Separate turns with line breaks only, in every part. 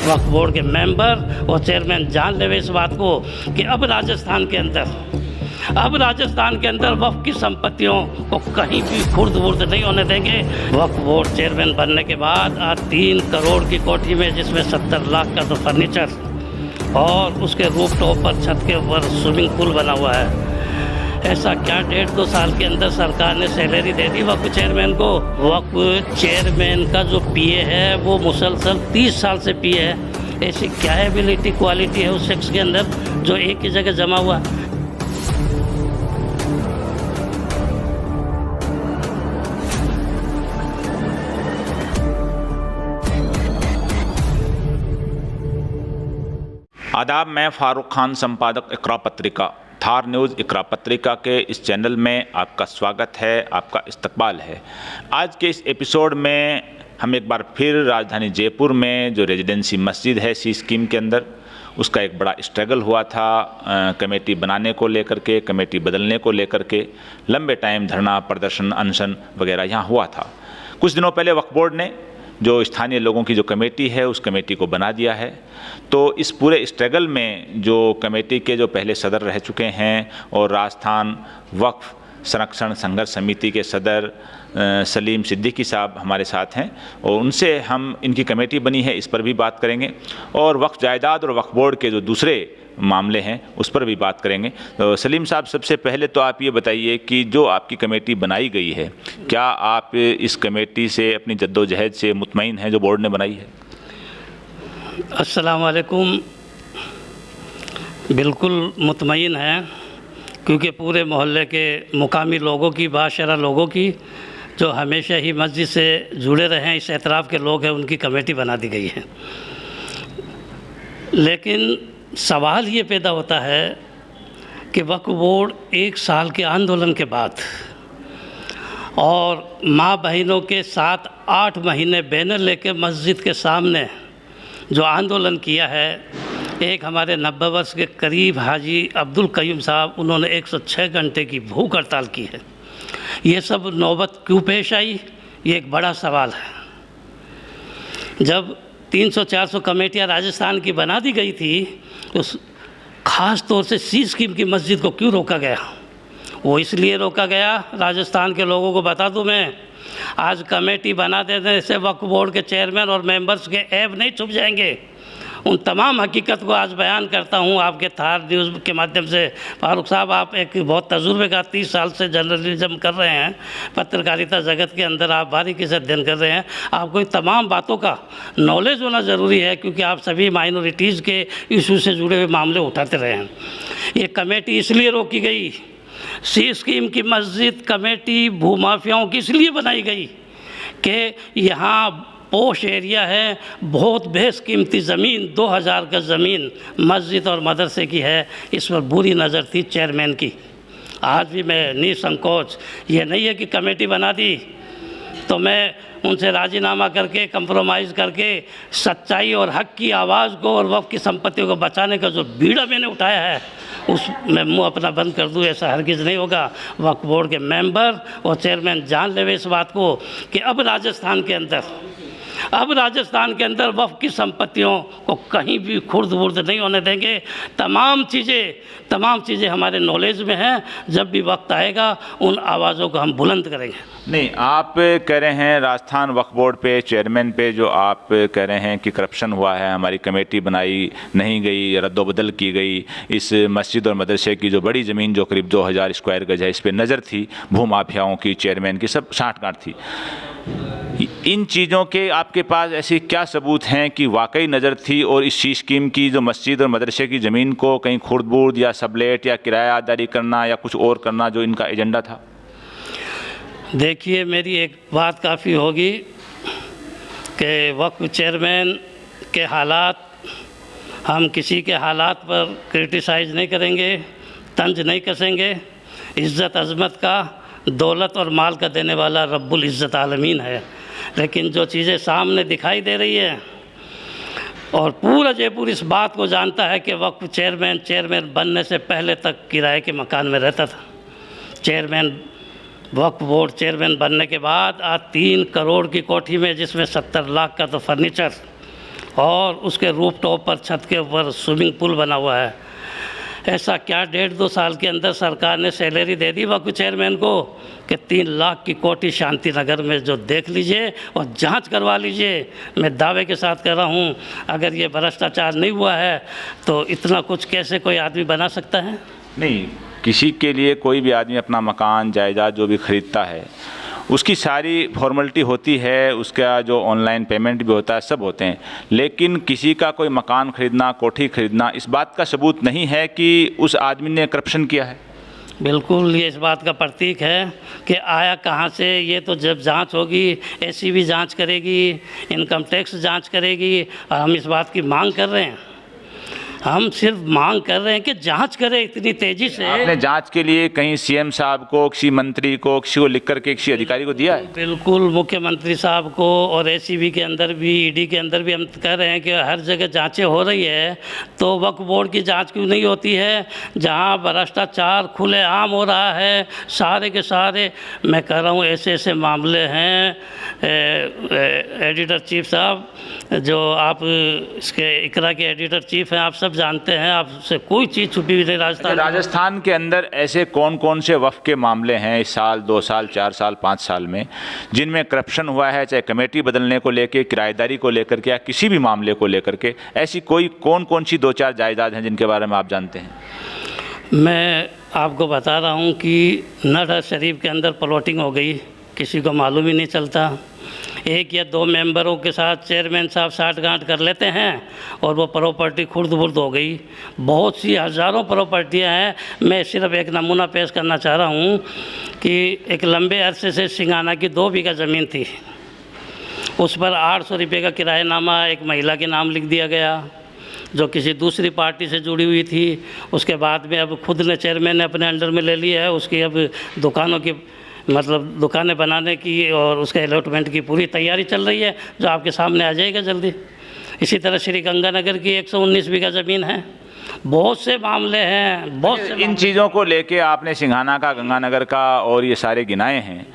वक्फ board के member और chairman जान लेवे इस बात को कि अब राजस्थान के अंदर वक्फ की संपत्तियों को कहीं भी खुर्द बुर्द नहीं होने देंगे। वक्फ बोर्ड चेयरमैन बनने के बाद आज 3 करोड़ की कोठी में, जिसमें 70 लाख का तो फर्नीचर और उसके रूफटॉप पर छत के ऊपर स्विमिंग पूल बना हुआ है। ऐसा क्या 1.5-2 साल के अंदर सरकार ने सैलरी दे दी वक्फ चेयरमैन को। वक्फ चेयरमैन का जो पीए है वो मुसलसल 30 साल से पीए है। ऐसी क्या एबिलिटी क्वालिटी है उस शख्स के अंदर जो एक ही जगह जमा हुआ।
आदाब, मैं फारूक खान, संपादक इकरा पत्रिका, थार न्यूज़ इकरा पत्रिका के इस चैनल में आपका स्वागत है, आपका इस्तकबाल है। आज के इस एपिसोड में हम एक बार फिर राजधानी जयपुर में जो रेजिडेंसी मस्जिद है सी स्कीम के अंदर, उसका एक बड़ा स्ट्रगल हुआ था कमेटी बनाने को लेकर के, कमेटी बदलने को लेकर के। लंबे टाइम धरना प्रदर्शन अनशन वगैरह यहाँ हुआ था। कुछ दिनों पहले वक्फ बोर्ड ने जो स्थानीय लोगों की जो कमेटी है उस कमेटी को बना दिया है। तो इस पूरे स्ट्रगल में जो कमेटी के जो पहले सदर रह चुके हैं और राजस्थान वक्फ संरक्षण संघर्ष समिति के सदर सलीम सिद्दीकी साहब हमारे साथ हैं और उनसे हम इनकी कमेटी बनी है इस पर भी बात करेंगे और वक्फ जायदाद और वक्फ बोर्ड के जो दूसरे मामले हैं उस पर भी बात करेंगे। तो सलीम साहब, सबसे पहले तो आप ये बताइए कि जो आपकी कमेटी बनाई गई है, क्या आप इस कमेटी से अपनी जद्दोजहद से मुतमईन हैं जो बोर्ड ने बनाई है?
अस्सलाम वालेकुम। बिल्कुल मुतमईन है, क्योंकि पूरे मोहल्ले के मुकामी लोगों की, बाशरा लोगों की जो हमेशा ही मस्जिद से जुड़े रहे हैं, इस एतराफ़ के लोग हैं, उनकी कमेटी बना दी गई है। लेकिन सवाल ये पैदा होता है कि वक्फ बोर्ड 1 साल के आंदोलन के बाद और माँ बहनों के 7-8 महीने बैनर लेके मस्जिद के सामने जो आंदोलन किया है, एक हमारे 90 वर्ष के करीब हाजी अब्दुल कयूम साहब, उन्होंने 106 घंटे की भूख हड़ताल की है। ये सब नौबत क्यों पेश आई, ये एक बड़ा सवाल है। जब 300-400 कमेटियाँ राजस्थान की बना दी गई थी तो ख़ास तौर से सी स्कीम की मस्जिद को क्यों रोका गया? वो इसलिए रोका गया, राजस्थान के लोगों को बता दूं मैं, आज कमेटी बना देने से वक्फ बोर्ड के चेयरमैन और मेंबर्स के ऐब नहीं छुप जाएंगे। उन तमाम हकीकत को आज बयान करता हूँ आपके थार न्यूज़ के माध्यम से। फारूक साहब, आप एक बहुत तजुर्बेकार 30 साल से जर्नलिज्म कर रहे हैं, पत्रकारिता जगत के अंदर आप बारीकी से अध्ययन कर रहे हैं, आपको इन तमाम बातों का नॉलेज होना ज़रूरी है, क्योंकि आप सभी माइनॉरिटीज़ के इशू से जुड़े हुए मामले उठाते रहे हैं। ये कमेटी इसलिए रोकी गई, सी स्कीम की मस्जिद कमेटी भूमाफियाओं की इसलिए बनाई गई कि यहाँ पोश एरिया है, बहुत बेशकीमती ज़मीन, 2000 गज ज़मीन मस्जिद और मदरसे की है, इस पर बुरी नज़र थी चेयरमैन की। आज भी मैं निसंकोच, ये नहीं है कि कमेटी बना दी तो मैं उनसे राजीनामा करके, कंप्रोमाइज़ करके सच्चाई और हक़ की आवाज़ को और वक़्त की संपत्तियों को बचाने का जो बीड़ा मैंने उठाया है उसमें मुँह अपना बंद कर दूँ, ऐसा हरगिज़ नहीं होगा। वक्फ बोर्ड के मेंबर और चेयरमैन जान लेवे इस बात को कि अब राजस्थान के अंदर वक्फ की संपत्तियों को कहीं भी खुर्द बुर्द नहीं होने देंगे। तमाम चीज़ें हमारे नॉलेज में हैं, जब भी वक्त आएगा उन आवाज़ों को हम बुलंद करेंगे।
नहीं, आप कह रहे हैं राजस्थान वक्फ बोर्ड पे, चेयरमैन पे जो आप कह रहे हैं कि करप्शन हुआ है, हमारी कमेटी बनाई नहीं गई, रद्दोबदल की गई, इस मस्जिद और मदरसे की जो बड़ी ज़मीन जो करीब 2000 स्क्वायर गज है, इस पर नज़र थी भूमाफियाओं की, चेयरमैन की, सब साठगांठ थी। इन चीज़ों के आपके पास ऐसी क्या सबूत हैं कि वाकई नज़र थी और इस सी स्कीम की जो मस्जिद और मदरसे की ज़मीन को कहीं खुर्द बुर्द या सबलेट या किराया अदारी करना या कुछ और करना जो इनका एजेंडा था?
देखिए, मेरी एक बात काफ़ी होगी कि वक्फ चेयरमैन के हालात, हम किसी के हालात पर क्रिटिसाइज़ नहीं करेंगे, तंज नहीं कसेंगे। इज़्ज़त अज़मत का, दौलत और माल का देने वाला रब्बुल इज़्ज़त आलमीन है। लेकिन जो चीज़ें सामने दिखाई दे रही है, और पूरा जयपुर इस बात को जानता है कि वक्फ चेयरमैन बनने से पहले तक किराए के मकान में रहता था। वक्फ बोर्ड चेयरमैन बनने के बाद आज 3 करोड़ की कोठी में, जिसमें 70 लाख का तो फर्नीचर और उसके रूफ टॉप पर छत के ऊपर स्विमिंग पूल बना हुआ है। ऐसा क्या 1.5-2 साल के अंदर सरकार ने सैलरी दे दी वक्फ चेयरमैन को कि 3 लाख की कोठी शांति नगर में जो देख लीजिए और जांच करवा लीजिए। मैं दावे के साथ कह रहा हूं, अगर ये भ्रष्टाचार नहीं हुआ है तो इतना कुछ कैसे कोई आदमी बना सकता है?
नहीं, किसी के लिए कोई भी आदमी अपना मकान जायदाद जो भी खरीदता है उसकी सारी फॉर्मेलिटी होती है, उसका जो ऑनलाइन पेमेंट भी होता है, सब होते हैं, लेकिन किसी का कोई मकान खरीदना, कोठी खरीदना इस बात का सबूत नहीं है कि उस आदमी ने करप्शन किया है।
बिल्कुल, ये इस बात का प्रतीक है कि आया कहाँ से। ये तो जब जांच होगी, एसीबी जांच करेगी, इनकम टैक्स जांच करेगी, और हम इस बात की मांग कर रहे हैं। हम सिर्फ मांग कर रहे हैं कि जांच करें इतनी तेजी से।
आपने जांच के लिए कहीं सीएम साहब को, किसी मंत्री को, किसी को लिख करके किसी अधिकारी को दिया है?
बिल्कुल, मुख्यमंत्री साहब को और एसीबी के अंदर भी, ईडी के अंदर भी हम कह रहे हैं कि हर जगह जांचें हो रही है, तो वक्फ बोर्ड की जांच क्यों नहीं होती है? जहां भ्रष्टाचार खुलेआम हो रहा है, सारे के सारे, मैं कह रहा हूं ऐसे ऐसे मामले हैं। एडिटर चीफ साहब, जो आप इसके इकरा के एडिटर चीफ हैं, आप सब जानते हैं, आपसे कोई चीज़ छुपी हुई नहीं।
राजस्थान के अंदर ऐसे कौन कौन से वक्फ के मामले हैं इस साल, 2 साल, 4 साल, 5 साल में, जिनमें करप्शन हुआ है, चाहे कमेटी बदलने को लेकर, किराएदारी को लेकर के, या किसी भी मामले को लेकर के? ऐसी कोई कौन कौन सी 2-4 जायदाद हैं जिनके बारे में आप जानते हैं?
मैं आपको बता रहा हूँ कि नडहर शरीफ के अंदर प्लॉटिंग हो गई, किसी को मालूम ही नहीं चलता। 1 या 2 मेंबरों के साथ चेयरमैन साहब साठगांठ कर लेते हैं और वो प्रॉपर्टी खुर्द-बुर्द हो गई। बहुत सी हज़ारों प्रॉपर्टियां हैं। मैं सिर्फ एक नमूना पेश करना चाह रहा हूं कि एक लंबे अरसे से सिंगाना की 2 बीघा ज़मीन थी, उस पर 800 रुपये का किराएनामा एक महिला के नाम लिख दिया गया जो किसी दूसरी पार्टी से जुड़ी हुई थी। उसके बाद में अब खुद ने, चेयरमैन ने अपने अंडर में ले लिया है। उसकी अब दुकानों की, मतलब दुकानें बनाने की और उसके अलॉटमेंट की पूरी तैयारी चल रही है, जो आपके सामने आ जाएगा जल्दी। इसी तरह श्री गंगानगर की 119 बीघा ज़मीन है। बहुत से मामले हैं, बहुत से।
इन चीज़ों को लेके आपने सिंघाना का, गंगानगर का और ये सारे गिनाए हैं,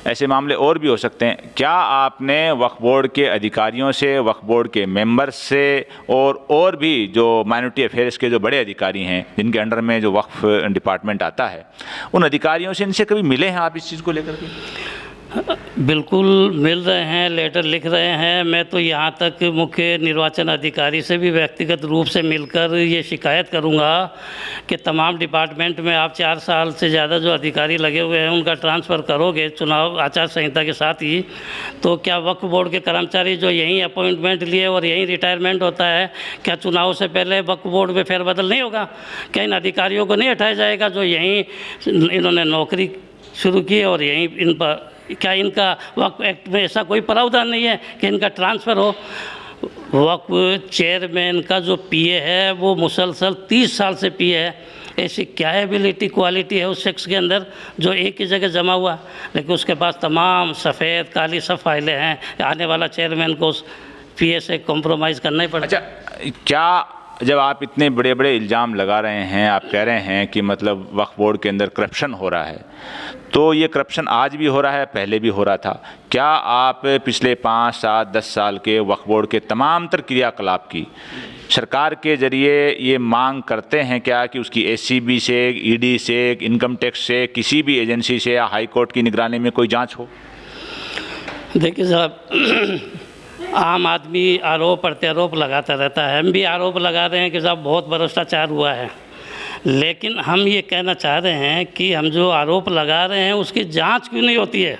ऐसे मामले और भी हो सकते हैं। क्या आपने वक्फ बोर्ड के अधिकारियों से, वक्फ बोर्ड के मेंबर्स से और भी जो माइनॉरिटी अफेयर्स के जो बड़े अधिकारी हैं, जिनके अंडर में जो वक्फ डिपार्टमेंट आता है, उन अधिकारियों से, इनसे कभी मिले हैं आप इस चीज़ को लेकर के?
बिल्कुल मिल रहे हैं, लेटर लिख रहे हैं। मैं तो यहाँ तक मुख्य निर्वाचन अधिकारी से भी व्यक्तिगत रूप से मिलकर ये शिकायत करूँगा कि तमाम डिपार्टमेंट में आप 4 साल से ज़्यादा जो अधिकारी लगे हुए हैं उनका ट्रांसफ़र करोगे चुनाव आचार संहिता के साथ ही, तो क्या वक्फ बोर्ड के कर्मचारी जो यहीं अपॉइंटमेंट लिए और यहीं रिटायरमेंट होता है, क्या चुनाव से पहले वक्फ बोर्ड में फेरबदल नहीं होगा? क्या इन अधिकारियों को नहीं हटाया जाएगा जो यहीं इन्होंने नौकरी शुरू की और यहीं इन पर, क्या इनका वक्फ एक्ट में ऐसा कोई प्रावधान नहीं है कि इनका ट्रांसफ़र हो? वक्फ चेयरमैन का जो पीए है वो मुसलसल 30 साल से पीए है। ऐसी क्या एबिलिटी, क्वालिटी है उस शख्स के अंदर जो एक ही जगह जमा हुआ, लेकिन उसके पास तमाम सफ़ेद काली सब फाइलें हैं। आने वाला चेयरमैन को उस पीए से कॉम्प्रोमाइज़ करना ही पड़ेगा।
अच्छा, क्या जब आप इतने बड़े बड़े इल्ज़ाम लगा रहे हैं, आप कह रहे हैं कि मतलब वक्फ बोर्ड के अंदर करप्शन हो रहा है, तो ये करप्शन आज भी हो रहा है, पहले भी हो रहा था। क्या आप पिछले 5, 7, 10 साल के वक्फ बोर्ड के तमाम तर क्रियाकलाप की सरकार के ज़रिए ये मांग करते हैं क्या कि उसकी एसीबी से, ईडी से, इनकम टैक्स से, किसी भी एजेंसी से या हाई कोर्ट की निगरानी में कोई जांच हो?
देखिए साहब, आम आदमी आरोप प्रत्यारोप लगाता रहता है। हम भी आरोप लगा रहे हैं कि साहब बहुत भ्रष्टाचार हुआ है, लेकिन हम ये कहना चाह रहे हैं कि हम जो आरोप लगा रहे हैं उसकी जांच क्यों नहीं होती है?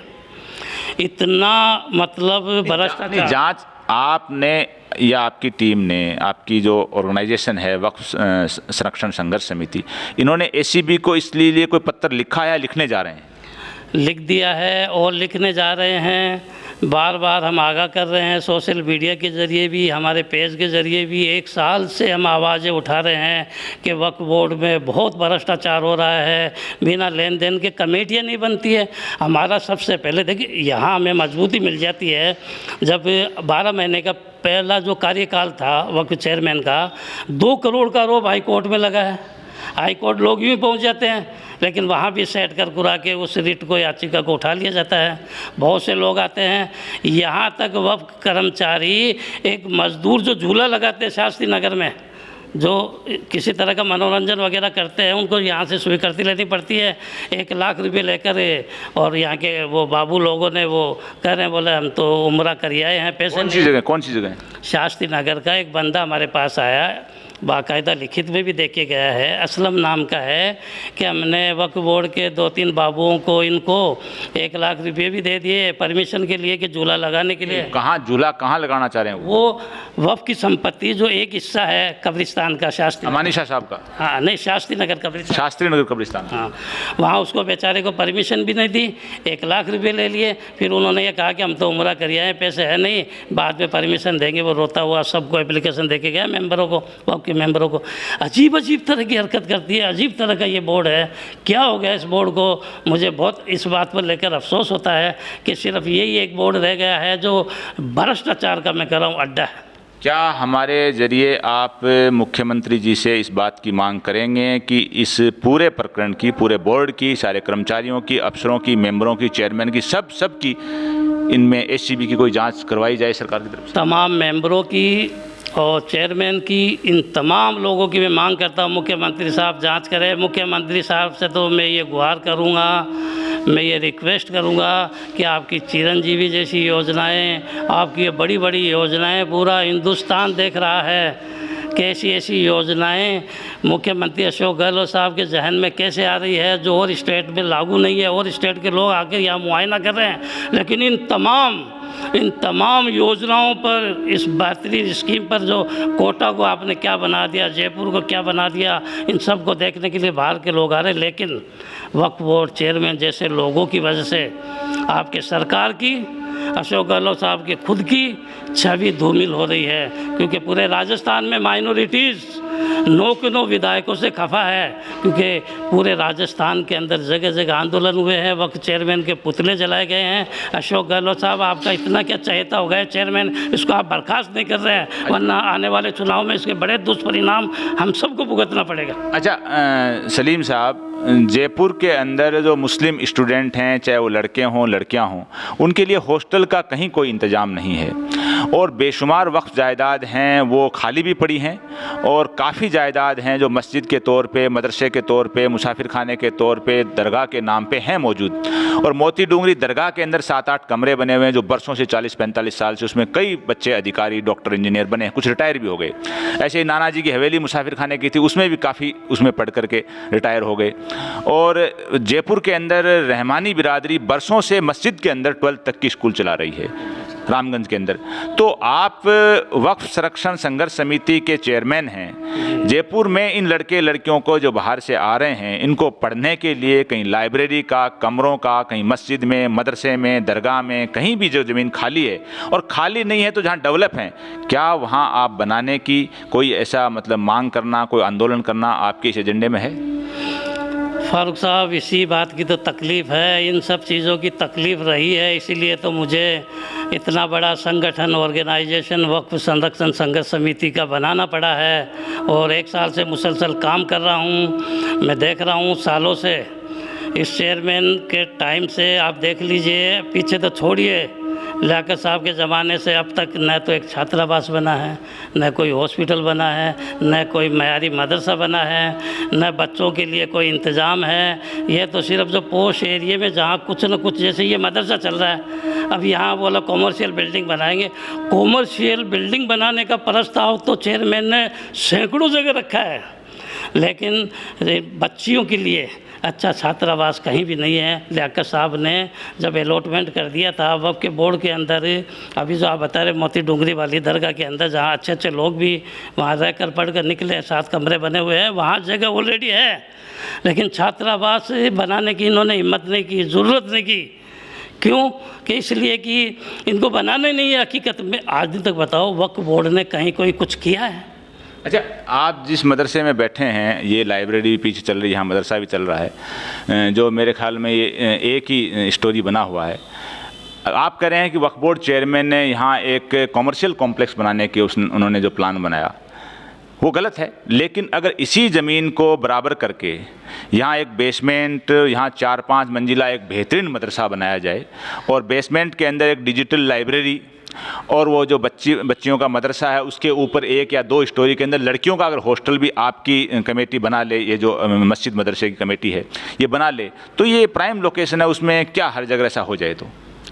इतना मतलब भ्रष्टाचार। जांच
आपने या आपकी टीम ने, आपकी जो ऑर्गेनाइजेशन है वक्फ संरक्षण संघर्ष समिति, इन्होंने एसीबी को इसलिए कोई पत्र लिखा या लिखने जा रहे हैं?
लिख दिया है और लिखने जा रहे हैं। बार बार हम आगाह कर रहे हैं, सोशल मीडिया के ज़रिए भी, हमारे पेज के ज़रिए भी। 1 साल से हम आवाज़ें उठा रहे हैं कि वक्फ बोर्ड में बहुत भ्रष्टाचार हो रहा है, बिना लेन देन के कमेटियाँ नहीं बनती है। हमारा सबसे पहले देखिए, यहाँ हमें मजबूती मिल जाती है जब 12 महीने का पहला जो कार्यकाल था वक्फ चेयरमैन का, 2 करोड़ का आरोप हाई कोर्ट में लगा है। हाई कोर्ट लोग यूँ ही पहुँच जाते हैं, लेकिन वहाँ भी सेट कर कुरा के उस रिट को याचिका को उठा लिया जाता है। बहुत से लोग आते हैं, यहाँ तक वक्फ कर्मचारी एक मजदूर जो झूला लगाते हैं शास्त्री नगर में, जो किसी तरह का मनोरंजन वगैरह करते हैं, उनको यहाँ से स्वीकृति लेनी पड़ती है 1 लाख रुपये लेकर। और यहाँ के वो बाबू लोगों ने वो कह रहे हैं, बोले हम तो उम्रा कर आए हैं, पैसे
कौन सी जगह?
शास्त्री नगर का एक बंदा हमारे पास आया, बाकायदा लिखित में भी देके गया है, असलम नाम का है, कि हमने वक्फ बोर्ड के 2-3 बाबुओं को इनको 1 लाख रुपये भी दे दिए परमिशन के लिए कि झूला लगाने के लिए।
कहाँ झूला कहाँ लगाना चाह रहे हैं
वो वक्फ की संपत्ति जो एक हिस्सा है कब्रिस्तान का, शास्त्री
अमानी शाह साहब का?
हाँ नहीं, शास्त्री नगर कब्रिस्तान।
शास्त्री नगर कब्रिस्तान,
हाँ, वहाँ उसको बेचारे को परमिशन भी नहीं दी, 1 लाख रुपये ले लिए। फिर उन्होंने ये कहा कि हम तो उम्रा कर आए हैं, पैसे है नहीं, बाद में परमिशन देंगे। वो रोता हुआ सबको एप्लीकेशन दे के गया, मेंबरों को, वक्फ के मेंबरों को। अजीब तरह की हरकत करती है, अजीब तरह का ये बोर्ड है। क्या हो गया इस बोर्ड को? मुझे बहुत इस बात पर लेकर अफसोस होता है कि सिर्फ यही एक बोर्ड रह गया है जो भ्रष्टाचार का, मैं कह रहा हूँ, अड्डा है।
क्या हमारे जरिए आप मुख्यमंत्री जी से इस बात की मांग करेंगे कि इस पूरे प्रकरण की, पूरे बोर्ड की, सारे कर्मचारियों की, अफसरों की, मेंबरों की, चेयरमैन की, सब की इनमें एससीबी की कोई जांच करवाई जाए सरकार की तरफ से?
तमाम मेंबरों की और चेयरमैन की, इन तमाम लोगों की मैं मांग करता हूँ मुख्यमंत्री साहब जांच करें। मुख्यमंत्री साहब से तो मैं ये गुहार करूँगा, मैं ये रिक्वेस्ट करूँगा कि आपकी चिरंजीवी जैसी योजनाएं, आपकी ये बड़ी बड़ी योजनाएं पूरा हिंदुस्तान देख रहा है, कैसी ऐसी योजनाएं मुख्यमंत्री अशोक गहलोत साहब के जहन में कैसे आ रही है जो और स्टेट में लागू नहीं है। और स्टेट के लोग आकर यहाँ मुआयना कर रहे हैं, लेकिन इन तमाम योजनाओं पर, इस बेहतरीन स्कीम पर जो कोटा को आपने क्या बना दिया, जयपुर को क्या बना दिया, इन सब को देखने के लिए बाहर के लोग आ रहे हैं। लेकिन वक्फ बोर्ड चेयरमैन जैसे लोगों की वजह से आपके सरकार की, अशोक गहलोत साहब की खुद की छवि धूमिल हो रही है, क्योंकि पूरे राजस्थान में माइनॉरिटीज़ 9 के 9 विधायकों से खफा है, क्योंकि पूरे राजस्थान के अंदर जगह जगह आंदोलन हुए हैं, वक्त चेयरमैन के पुतले जलाए गए हैं। अशोक गहलोत साहब, आपका इतना क्या चहेता हो गया चेयरमैन, इसको आप बर्खास्त नहीं कर रहे हैं, वरना आने वाले चुनाव में इसके बड़े दुष्परिणाम हम सबको भुगतना पड़ेगा।
अच्छा सलीम साहब, जयपुर के अंदर जो मुस्लिम स्टूडेंट हैं, चाहे वो लड़के हों लड़कियां हों, उनके लिए हॉस्टल का कहीं कोई इंतज़ाम नहीं है, और बेशुमार वक्फ जायदाद हैं वो खाली भी पड़ी हैं, और काफ़ी जायदाद हैं जो मस्जिद के तौर पे, मदरसे के तौर पे, मुसाफिर खाने के तौर पे, दरगाह के नाम पे हैं मौजूद। और मोती डूंगरी दरगाह के अंदर 7-8 कमरे बने हुए हैं जो बरसों से 40-45 साल से उसमें कई बच्चे अधिकारी, डॉक्टर, इंजीनियर बने हैं, कुछ रिटायर भी हो गए। ऐसे ही नाना जी की हवेली मुसाफिर खाने की थी, उसमें भी काफ़ी उसमें पढ़ करके रिटायर हो गए। और जयपुर के अंदर रहमानी बिरादरी बरसों से मस्जिद के अंदर 12th तक की स्कूल चला रही है, रामगंज के अंदर। तो आप वक्फ संरक्षण संघर्ष समिति के चेयरमैन हैं, जयपुर में इन लड़के लड़कियों को जो बाहर से आ रहे हैं, इनको पढ़ने के लिए कहीं लाइब्रेरी का, कमरों का, कहीं मस्जिद में, मदरसे में, दरगाह में, कहीं भी जो ज़मीन खाली है, और खाली नहीं है तो जहाँ डेवलप हैं, क्या वहाँ आप बनाने की कोई ऐसा मतलब मांग करना, कोई आंदोलन करना आपके इस एजेंडे में है?
फारूक साहब, इसी बात की तो तकलीफ़ है, इन सब चीज़ों की तकलीफ़ रही है, इसीलिए तो मुझे इतना बड़ा संगठन, ऑर्गेनाइजेशन वक्फ संरक्षण संघर्ष समिति का बनाना पड़ा है। और 1 साल से मुसलसल काम कर रहा हूँ। मैं देख रहा हूँ सालों से, इस चेयरमैन के टाइम से आप देख लीजिए, पीछे तो छोड़िए, लियाकत साहब के ज़माने से अब तक न तो एक छात्रावास बना है, न कोई हॉस्पिटल बना है, न कोई मयारी मदरसा बना है, न बच्चों के लिए कोई इंतज़ाम है। ये तो सिर्फ जो पोश एरिया में जहाँ कुछ न कुछ, जैसे ये मदरसा चल रहा है, अब यहाँ बोला कॉमर्शियल बिल्डिंग बनाएंगे। कॉमर्शियल बिल्डिंग बनाने का प्रस्ताव तो चेयरमैन ने सैकड़ों जगह रखा है, लेकिन बच्चियों के लिए अच्छा छात्रावास कहीं भी नहीं है। लियाकत साहब ने जब अलॉटमेंट कर दिया था वक्फ के बोर्ड के अंदर, अभी जो आप बता रहे मोती डूंगरी वाली दरगाह के अंदर, जहाँ अच्छे अच्छे लोग भी वहाँ रहकर पढ़ कर निकले, 7 कमरे बने हुए हैं, वहाँ जगह ऑलरेडी है, लेकिन छात्रावास बनाने की इन्होंने हिम्मत नहीं की, ज़रूरत नहीं की। क्यों? कि इसलिए कि इनको बनाना ही नहीं है। हकीकत में आज दिन तक बताओ वक्फ बोर्ड ने कहीं कोई कुछ किया है?
अच्छा, आप जिस मदरसे में बैठे हैं, ये लाइब्रेरी भी पीछे चल रही है, यहाँ मदरसा भी चल रहा है, जो मेरे ख्याल में ये एक ही स्टोरी बना हुआ है। आप कह रहे हैं कि वक्फ बोर्ड चेयरमैन ने यहाँ एक कॉमर्शियल कॉम्प्लेक्स बनाने के उन्होंने जो प्लान बनाया, वो गलत है। लेकिन अगर इसी ज़मीन को बराबर करके यहाँ एक बेसमेंट, यहाँ 4-5 मंजिला एक बेहतरीन मदरसा बनाया जाए और बेसमेंट के अंदर एक डिजिटल लाइब्रेरी और वो जो बच्चियों का मदरसा है उसके ऊपर 1 या 2 स्टोरी के अंदर लड़कियों का अगर हॉस्टल भी आपकी कमेटी बना ले, ये जो मस्जिद मदरसे की कमेटी है ये बना ले, तो ये प्राइम लोकेशन है, उसमें क्या हर जगह ऐसा हो जाए? तो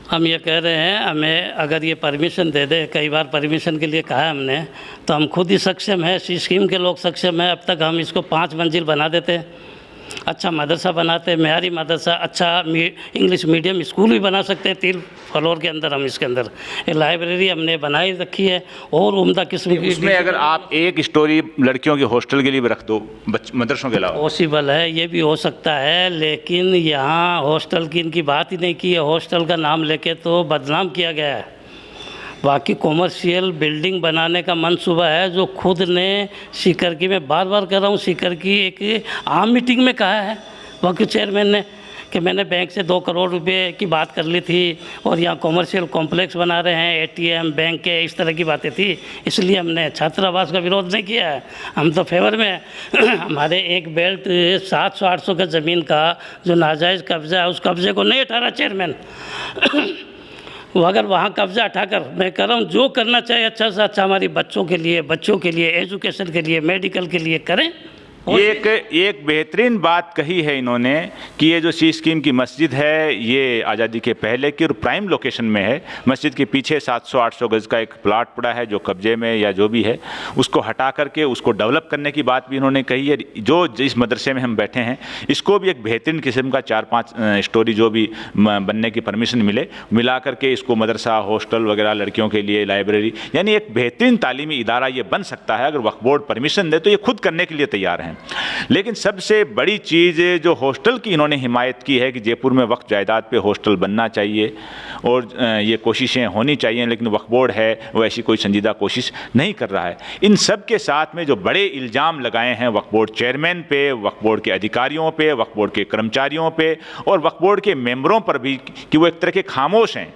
हम ये कह रहे हैं हमें अगर ये परमिशन दे दे, कई बार परमिशन के लिए कहा है हमने, तो हम खुद ही सक्षम है, स्कीम के लोग सक्षम है। अब तक हम इसको 5 मंजिल बना देते, अच्छा मदरसा बनाते, मेयारी मदरसा, अच्छा इंग्लिश मीडियम स्कूल भी बना सकते हैं 3 फ्लोर के अंदर। हम इसके अंदर एक लाइब्रेरी हमने बनाई रखी है और उम्दा किस्म की।
उसमें अगर आप 1 स्टोरी लड़कियों के हॉस्टल के लिए भी रख दो मदरसों के अलावा,
पॉसिबल है, ये भी हो सकता है। लेकिन यहाँ हॉस्टल की इनकी बात ही नहीं की है, हॉस्टल का नाम लेके तो बदनाम किया गया है। बाकी कॉमर्शियल बिल्डिंग बनाने का मंसूबा है जो खुद ने सीकर की, मैं बार बार कह रहा हूँ, सीकर की एक आम मीटिंग में कहा है वक्त चेयरमैन ने कि मैंने बैंक से 2 करोड़ रुपए की बात कर ली थी और यहाँ कॉमर्शियल कॉम्प्लेक्स बना रहे हैं, ATM बैंक के, इस तरह की बातें थी। इसलिए हमने छात्रावास का विरोध नहीं किया है, हम तो फेवर में हैं। हमारे एक बेल्ट 700-800 का ज़मीन का जो नाजायज़ कब्ज़ा है उस कब्ज़े को नहीं हटा रहा चेयरमैन। वो अगर वहाँ कब्ज़ा उठाकर, मैं कह रहा हूँ जो करना चाहिए अच्छा से अच्छा हमारी बच्चों के लिए, एजुकेशन के लिए, मेडिकल के लिए करें।
एक बेहतरीन बात कही है इन्होंने कि ये जो सी स्कीम की मस्जिद है ये आज़ादी के पहले की और प्राइम लोकेशन में है। मस्जिद के पीछे 700-800 गज़ का एक प्लाट पड़ा है जो कब्जे में या जो भी है, उसको हटा करके उसको डेवलप करने की बात भी इन्होंने कही है। जो जिस मदरसे में हम बैठे हैं इसको भी एक बेहतरीन किस्म का 4-5 स्टोरी जो भी बनने की परमिशन मिला करके इसको मदरसा, हॉस्टल वगैरह, लड़कियों के लिए लाइब्रेरी, यानी एक बेहतरीन तालीमी इदारा ये बन सकता है। अगर वक्फ बोर्ड परमिशन दे तो ये खुद करने के लिए तैयार है। लेकिन सबसे बड़ी चीज़ जो हॉस्टल की इन्होंने हिमायत की है कि जयपुर में वक्फ जायदाद पे हॉस्टल बनना चाहिए और ये कोशिशें होनी चाहिए, लेकिन वक्फ बोर्ड है वो ऐसी कोई संजीदा कोशिश नहीं कर रहा है। इन सब के साथ में जो बड़े इल्ज़ाम लगाए हैं वक्फ बोर्ड चेयरमैन पे, वक्फ बोर्ड के अधिकारियों पे, वक्फ बोर्ड के कर्मचारियों पे और वक्फ बोर्ड के मेंबरों पर भी कि वो एक तरह के खामोश हैं,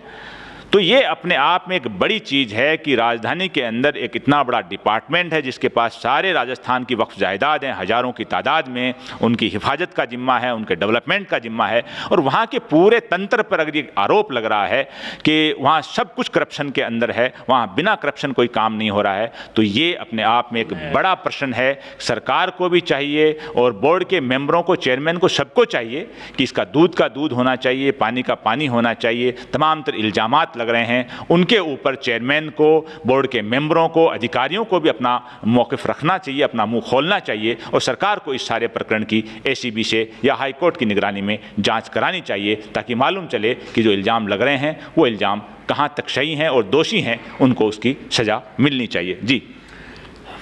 तो ये अपने आप में एक बड़ी चीज़ है कि राजधानी के अंदर एक इतना बड़ा डिपार्टमेंट है जिसके पास सारे राजस्थान की वक्फ जायदाद हैं, हज़ारों की तादाद में, उनकी हिफाजत का जिम्मा है, उनके डेवलपमेंट का जिम्मा है, और वहाँ के पूरे तंत्र पर अगर ये आरोप लग रहा है कि वहाँ सब कुछ करप्शन के अंदर है, वहाँ बिना करप्शन कोई काम नहीं हो रहा है, तो ये अपने आप में एक बड़ा प्रश्न है। सरकार को भी चाहिए और बोर्ड के मेंबरों को, चेयरमैन को, सबको चाहिए कि इसका दूध का दूध होना चाहिए, पानी का पानी होना चाहिए। तमाम तरह इल्ज़ामात लग रहे हैं उनके ऊपर चेयरमैन को, बोर्ड के मेंबरों को, अधिकारियों को भी अपना मौक़िफ़ रखना चाहिए, अपना मुंह खोलना चाहिए और सरकार को इस सारे प्रकरण की ACB से या हाई कोर्ट की निगरानी में जांच करानी चाहिए ताकि मालूम चले कि जो इल्ज़ाम लग रहे हैं वो इल्ज़ाम कहाँ तक सही हैं और दोषी हैं, उनको उसकी सज़ा मिलनी चाहिए। जी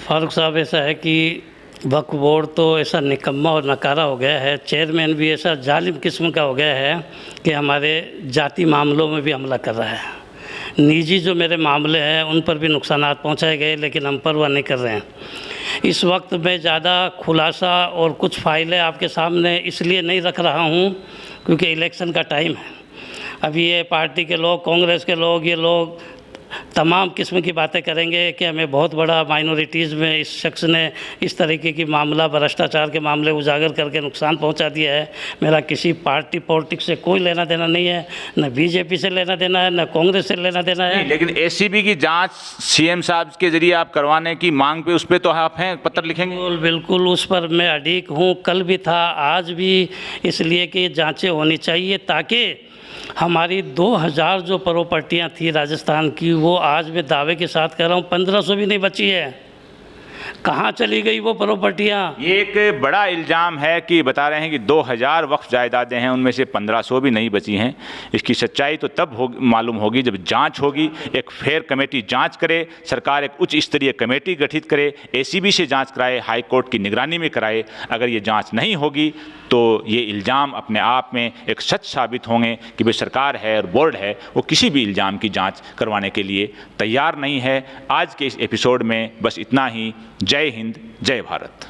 फारूक साहब, ऐसा है कि वक्फ बोर्ड तो ऐसा निकम्मा और नकारा हो गया है, चेयरमैन भी ऐसा जालिम किस्म का हो गया है कि हमारे जाति मामलों में भी हमला कर रहा है। निजी जो मेरे मामले हैं उन पर भी नुकसानात पहुंचाए गए, लेकिन हम परवाह नहीं कर रहे हैं। इस वक्त मैं ज़्यादा खुलासा और कुछ फाइलें आपके सामने इसलिए नहीं रख रहा हूं क्योंकि इलेक्शन का टाइम है। अभी ये पार्टी के लोग, कांग्रेस के लोग, ये लोग तमाम किस्म की बातें करेंगे कि हमें बहुत बड़ा माइनॉरिटीज़ में इस शख्स ने इस तरीके की मामला, भ्रष्टाचार के मामले उजागर करके नुकसान पहुंचा दिया है। मेरा किसी पार्टी पॉलिटिक्स से कोई लेना देना नहीं है, न बीजेपी से लेना देना है, न कांग्रेस से लेना देना है।
लेकिन ACB की जांच CM साहब के जरिए आप करवाने की मांग पे, उस पर तो आप हैं, पत्र लिखेंगे?
बिल्कुल बिल्कुल, उस पर मैं अड़ीक हूँ, कल भी था, आज भी, इसलिए कि जाँचें होनी चाहिए ताकि हमारी 2000 जो प्रॉपर्टियाँ थी राजस्थान की, वो आज मैं दावे के साथ कह रहा हूँ 1500 भी नहीं बची है। कहाँ चली गई वो प्रॉपर्टियाँ?
ये एक बड़ा इल्ज़ाम है कि बता रहे हैं कि 2000 वक्फ जायदादें हैं, उनमें से 1500 भी नहीं बची हैं। इसकी सच्चाई तो तब मालूम होगी जब जांच होगी, एक फेयर कमेटी जांच करे, सरकार एक उच्च स्तरीय कमेटी गठित करे, ACB से जांच कराए, हाई कोर्ट की निगरानी में कराए। अगर ये जांच नहीं होगी तो ये इल्ज़ाम अपने आप में एक सच साबित होंगे कि भाई सरकार है और बोर्ड है वो किसी भी इल्ज़ाम की जांच करवाने के लिए तैयार नहीं है। आज के इस एपिसोड में बस इतना ही। जय हिंद, जय भारत।